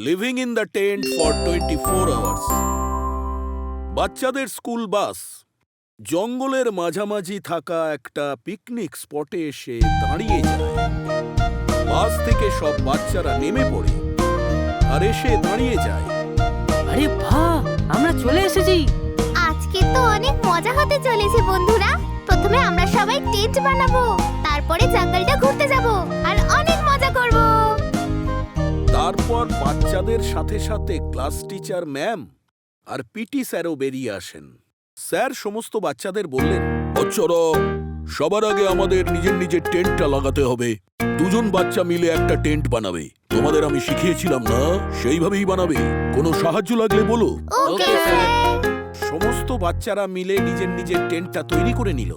Living in the tent for 24 hours. বাচ্চাদের school bus জঙ্গলের মাঝামাঝি থাকা একটা পিকনিক স্পটে এসে দাঁড়িয়ে যায়। বাস থেকে সব বাচ্চারা নেমে পড়ে আর এসে দাঁড়িয়ে যায়। আরে বাহ, আমরা চলে এসেছি। আজকে তো অনেক মজা হতে চলেছে বন্ধুরা। প্রথমে আমরা সবাই টেন্ট বানাবো, তারপরে জঙ্গলটা ঘুরতে যাব আর অনেক মজা করব। তারপর বাচ্চাদের সাথে সাথে ক্লাস টিচার ম্যাম আর পিটি স্যারও বেরিয়ে আসেন। স্যার সমস্ত বাচ্চাদের বললেন, বাচ্চারা, সবার আগে আমাদের নিজের নিজের টেন্টটা লাগাতে হবে। দুজন বাচ্চা মিলে একটা টেন্ট বানাবে। তোমাদের আমি শিখিয়েছিলাম না, সেইভাবেই বানাবে। কোনো সাহায্য লাগলে বলো। Okay sir. সমস্ত বাচ্চারা মিলে নিজের নিজের টেন্টটা তৈরি করে নিল।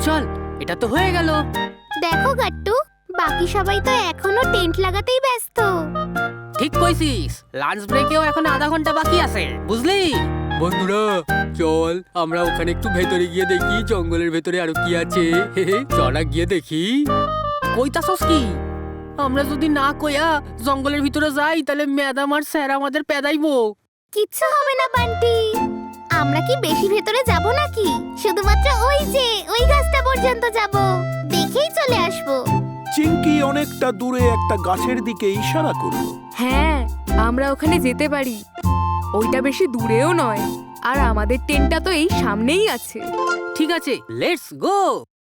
চল, এটা তো হয়ে গেল। দেখো গাট্টু, বাকি সবাই তো এখনো টেন্ট লাগাতেই ব্যস্ত। ঠিক কইছিস, লাঞ্চ ব্রেকেও এখন আধা ঘন্টা বাকি আছে, বুঝলি? বন্ধুরা চল, আমরা ওখানে একটু ভেতরে গিয়ে দেখি জঙ্গলের ভেতরে আরো কি আছে। চল গিয়ে দেখি। কইতাছস কি? আমরা যদি না কইয়া জঙ্গলের ভিতরে যাই তাহলে ম্যাডাম আর স্যার আমাদের পেদাইবো। কিচ্ছু হবে না বান্টি। আমরা কি বেশি ভেতরে যাব নাকি? শুধুমাত্র ওই গাছটা পর্যন্ত যাব, দেখেই চলে আসবো। চিঙ্কি অনেকটা দূরে একটা গাছের দিকে ইশারা করল। হ্যাঁ, আমরা ওখানে যেতে পারি। ওইটা বেশি দূরেও নয়, আর আমাদের টেন্টটা তো এই সামনেই আছে। ঠিক আছে, লেটস গো।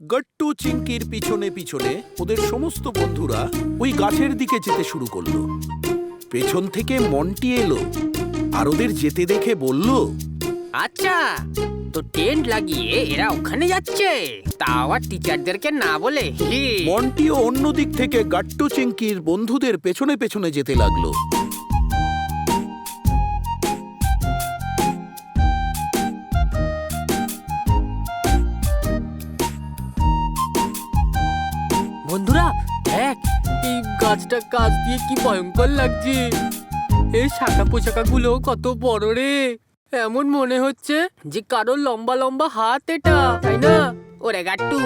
গট্টু চিঙ্কির পিছনে পিছনে ওদের সমস্ত বন্ধুরা ওই গাছের দিকে যেতে শুরু করলো। পেছন থেকে মন্টি এলো আর ওদের যেতে দেখে বলল, আচ্ছা, তো টেন্ট লাগিয়ে এরা ওখানে যাচ্ছে, তাও আর টিচারদেরকে না বলে। মন্টিও অন্য দিক থেকে গাট্টু চিঙ্কির বন্ধুদের পেছনে পেছনে যেতে লাগলো। বন্ধুরা দেখ, এই গাছটা কাছ দিয়ে কি ভয়ঙ্কর লাগছে। এই শাখা পোশাকা গুলো কত বড় রে। এমন মনে হচ্ছে যে কারো লম্বা লম্বা হাত এটা, তাই না? ওরে গাট্টু,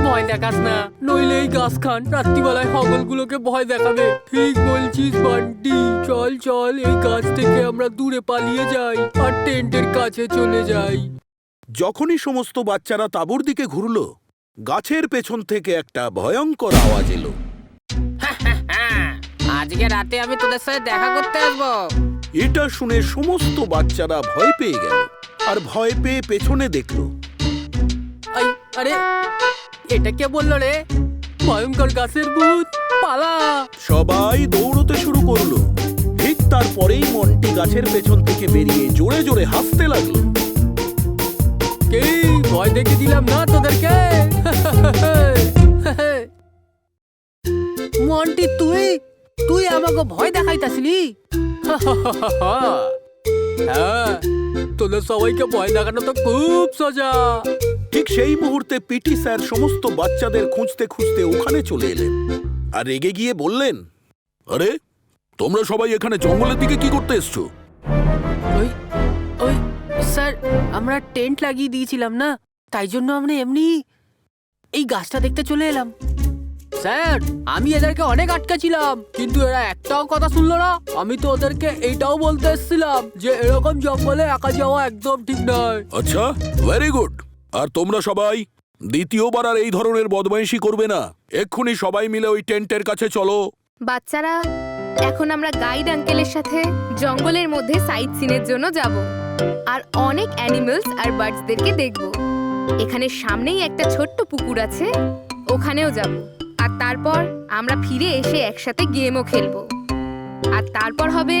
ভয় দেখাস না, নইলে এই গাছ খান রাত্রিবেলায় হগলগুলোকে ভয় দেখাবে। ঠিক বলছিস বান্টি। চল চল, এই গাছ থেকে আমরা দূরে পালিয়ে যাই আর টেন্টের কাছে চলে যাই। যখনই সমস্ত বাচ্চারা তাঁবুর দিকে ঘুরল, গাছের পেছন থেকে একটা ভয়ঙ্কর আওয়াজ এলো। আজকে রাতে আমি তোদের সাথে দেখা করতে আসবো। এটা শুনে সমস্ত বাচ্চারা ভয় পেয়ে গেল আর ভয় পেয়ে পেছনে দেখল। আরে, এটা কে বললো রে? ভয়ঙ্কর গাছের ভূত, পালা! সবাই দৌড়তে শুরু করলো। ঠিক তারপরেই মন্টি গাছের পেছন থেকে বেরিয়ে জোরে জোরে হাসতে লাগলো। কে ভয় দেখে দিলাম না তোদেরকে? মন্টি, তুই আমাকে ভয় দেখাইতাছিলি? হ্যাঁ, তোদের সবাইকে ভয় দেখানো তো খুব সোজা। ঠিক সেই মুহূর্তে পিটি স্যার সমস্ত বাচ্চাদের খুঁজতে খুঁজতে ওখানে চলে এলেন আর রেগে গিয়ে বললেন, আরে তোমরা সবাই এখানে জঙ্গলের দিকে কি করতে এসছো? ওই স্যার, আমরা টেন্ট লাগিয়ে দিয়েছিলাম না, তাই জন্য আমরা এমনি এই গাছটা দেখতে চলে এলাম। স্যার, আমি এদেরকে অনেক আটকাছিলাম, কিন্তু এরা একটাও কথা শুনলো না। আমি তো ওদেরকে এইটাও বলতে এসেছিলাম যে এরকম জঙ্গলে একা যাওয়া একদম ঠিক নয়। আচ্ছা, ভেরি গুড। আর তোমরা সবাই দ্বিতীয়বার আর এই ধরনের বদমাইশি করবে না। এক্ষুনি সবাই মিলে ওই টেন্টের কাছে চলো। বাচ্চারা, এখন আমরা গাইড আঙ্কেলের সাথে জঙ্গলের মধ্যে সাইট সিনের জন্য যাব আর অনেক অ্যানিমেলস আর বার্ডসদেরকে দেখব। এখানে সামনেই একটা ছোট্ট পুকুর আছে, ওখানেও যাব। আর তারপর আমরা ফিরে এসে একসাথে গেমও খেলবো। আর তারপর হবে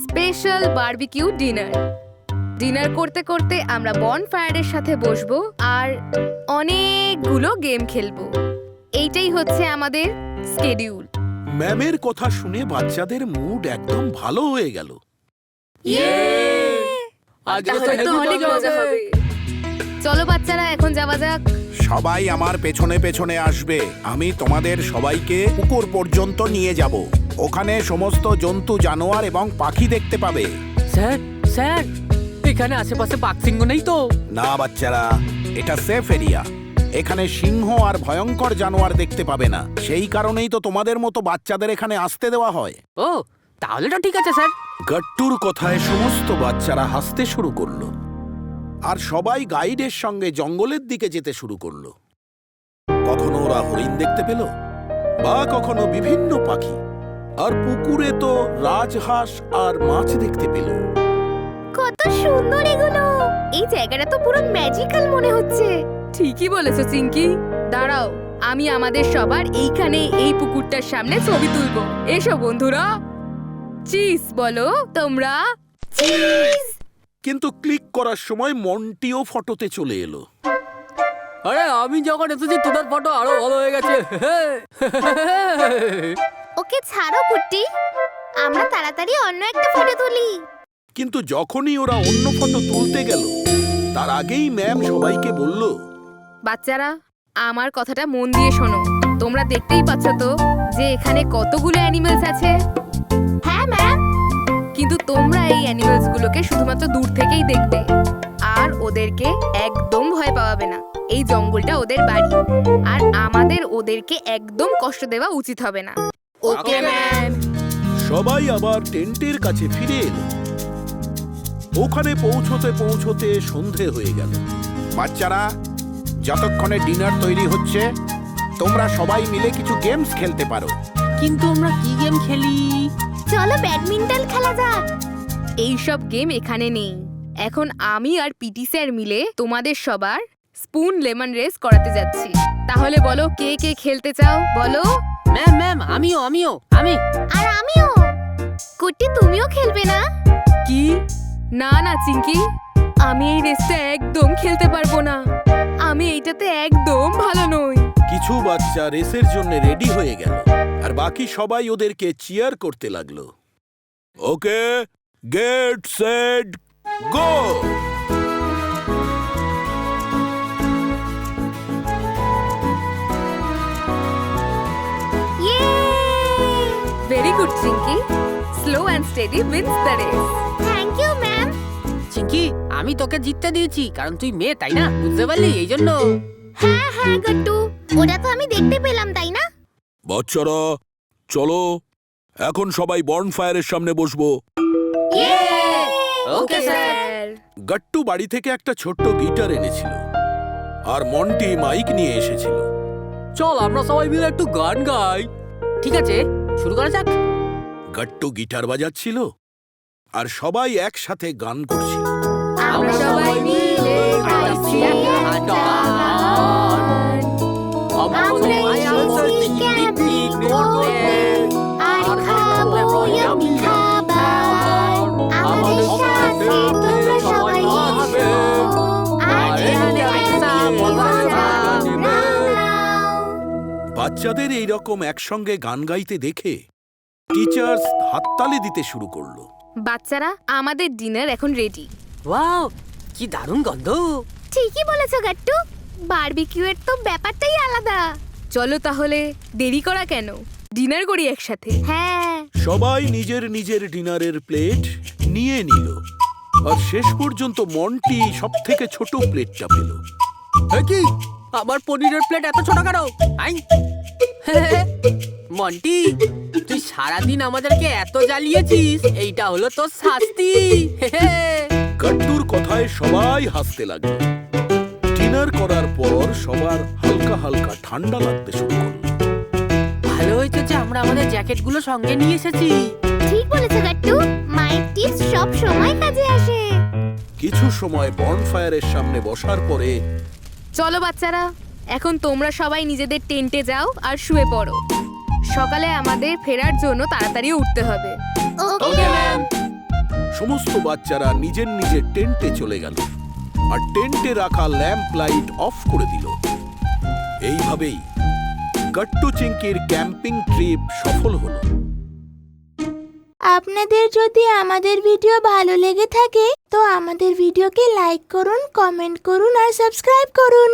স্পেশাল বারবিকিউ ডিনার করতে করতে আমরা বনফায়ারের সাথে বসবো আর অনেকগুলো গেম খেলবো। এইটাই হচ্ছে আমাদের স্কেডিউল। ম্যামের কথা শুনে বাচ্চাদের মুড একদম ভালো হয়ে গেল। তাহলে তো অনেক মজা হবে। চলো বাচ্চারা, এখন যাওয়া যাক। সবাই আমার পেছনে পেছনে আসবে। আমি তোমাদের সবাইকে পুকুর পর্যন্ত নিয়ে যাব। ওখানে সমস্ত জন্তু, জানোয়ার এবং পাখি দেখতে পাবে। স্যার, এখানে আশেপাশে বাঘ সিংহ নেই তো? না বাচ্চারা, এটা সেফ এরিয়া। এখানে সিংহ আর ভয়ঙ্কর জানোয়ার দেখতে পাবে না। সেই কারণেই তো তোমাদের মতো বাচ্চাদের এখানে আসতে দেওয়া হয়। ও তাহলে তো ঠিক আছে স্যার। গাট্টুর কথায় সমস্ত বাচ্চারা হাসতে শুরু করলো আর সবাই গাইডের সঙ্গে জঙ্গলের দিকে যেতে শুরু করলো। কখনো ওরা হরিণ দেখতে পেল, বা কখনো বিভিন্ন পাখি, আর পুকুরে তো রাজহাঁস আর মাছ দেখতে পেল। কত সুন্দর এগুলো! এই জায়গাটা তো পুরো ম্যাজিক্যাল মনে হচ্ছে। ঠিকই বলেছো চিঙ্কি। দাঁড়াও, আমি আমাদের সবার এইখানে এই পুকুরটার সামনে ছবি তুলবো। এসো বন্ধুরা, চিজ বলো তোমরা। চিজ! কিন্তু ক্লিক করার সময় মন্টিও ফটোতে চলে এলো। আরে আমি যখন এসেছি তোদের ফটো আরো ভালো হয়ে গেছে। ওকে ছাড়ো কুট্টি, আমরা তাড়াতাড়ি অন্য একটা ফটো তুলি। কিন্তু যখনই ওরা অন্য ফটো তুলতে গেল, তার আগেই ম্যাম সবাইকে বলল, বাচ্চারা, আমার কথাটা মন দিয়ে শোনো। তোমরা দেখতেই পাচ্ছ তো যে এখানে কতগুলো অ্যানিমেলস আছে। হ্যাঁ ম্যাম। কিন্তু তোমরা এই অ্যানিমেলস গুলোকে শুধুমাত্র দূর থেকেই দেখবে, আর ওদেরকে একদম ভয় পাওয়াবে না। এই জঙ্গলটা ওদের বাড়ি, আর আমাদের ওদেরকে একদম কষ্ট দেওয়া উচিত হবে না। Okay ma'am. সবাই আবার টেন্টের কাছে ফিরে এলো। ওখানে পৌঁছতে পৌঁছতে সন্ধে হয়ে গেল। বাচ্চারা, যতক্ষণে ডিনার তৈরি হচ্ছে, তোমরা সবাই মিলে কিছু গেমস খেলতে পারো। কিন্তু আমরা কি গেম খেলি? চলো ব্যাডমিন্টন খেলা যাক। এই সব গেম এখানে নেই। এখন আমি আর পিটি স্যার মিলে তোমাদের সবার স্পুন লেমন রেস করাতে যাচ্ছি। তাহলে বলো, কে কে খেলতে চাও? বলো। ম্যাম ম্যাম আমিও। আর আমিও। কুট্টি, তুমিও খেলবে না? কি? না না চিঙ্কি, আমি এই রেসটা একদম খেলতে পারবো না। আমি এইটাতে একদম ভালো নই। কিছু বাচ্চা রেসের জন্য রেডি হয়ে গেল, আর বাকি সবাই ওদেরকে চিয়ার করতে লাগলো। Okay, get set go! Yay! Very good Chinki. Slow and steady wins the race. Thank you ma'am. Chinki, আমি তোকে জিততে দিয়েছি কারণ তুই মেয়ে, তাই না? বুঝতে পারলি? এই জন্য। হ্যাঁ হ্যাঁ গট্টু, ওটা তো আমি দেখতে পেলাম, তাই না? বাচ্চারা, চলো এখন সবাই বর্নফায়ারের সামনে বসবো। Okay sir. গাট্টু বাড়ি থেকে একটা ছোট্ট গিটার এনেছিল, আর মন্টি মাইক নিয়ে এসেছিল। চল আমরা সবাই মিলে একটু গান গাই। ঠিক আছে, শুরু করা যাক। গাট্টু গিটার বাজাচ্ছিল, আর সবাই একসাথে গান করছিল। আমরা সবাই মিলে গাইছি একটা গান। আমরা এসেছি ক্যাম্পিং করতে, আর খাবো ইয়ামি খাবার। আমাদের সাথে তোমরা সবাই এসো, আর এখানে একটা মজা নাও। বাচ্চাদের এইরকম একসঙ্গে গান গাইতে দেখে টিচার্স হাততালি দিতে শুরু করলো। বাচ্চারা, আমাদের ডিনার এখন রেডি। ওয়াও, কি দারুণ গন্ধ। ঠিকই বলেছো গাট্টু, বারবিকিউ এর তো ব্যাপারটাই আলাদা। চলো তাহলে, দেরি করা কেন, ডিনার করি একসাথে। হ্যাঁ। সবাই নিজের নিজের ডিনারের প্লেট নিয়ে নিল, আর শেষ পর্যন্ত মন্টি সবথেকে ছোট প্লেটটা পেল। কি আমার পনিরের প্লেট এত ছোট কেন? আই মন্টি, তুই সারাদিন আমাদেরকে এত জ্বালিয়েছিস, এইটা হলো তোর শাস্তি। গাট্টুর কথায় সবাই হাসতে লাগলো। ডিনার করার পর সবার হালকা হালকা ঠান্ডা লাগতে শুরু করলো। ভালো হয়েছে যে আমরা আমাদের জ্যাকেটগুলো সঙ্গে নিয়ে এসেছি। ঠিক বলেছো গাট্টু, মায়ের টিপস সব সময় কাজে আসে। কিছু সময় বর্নফায়ারের সামনে বসার পরে চলো বাচ্চারা, এখন তোমরা সবাই নিজেদের টেন্টে যাও আর শুয়ে পড়ো। সকালে আমাদের ফেরার জন্য তাড়াতাড়ি উঠতে হবে। Okay ma'am. সমস্ত বাচ্চারা নিজের নিজের টেন্টে চলে গেল, আর টেন্টে রাখা ল্যাম্প লাইট অফ করে দিল। এইভাবেই গাট্টু চিঙ্কির ক্যাম্পিং ট্রিপ সফল হলো। আপনাদের যদি আমাদের ভিডিও ভালো লেগে থাকে তো আমাদের ভিডিওকে লাইক করুন, কমেন্ট করুন আর সাবস্ক্রাইব করুন।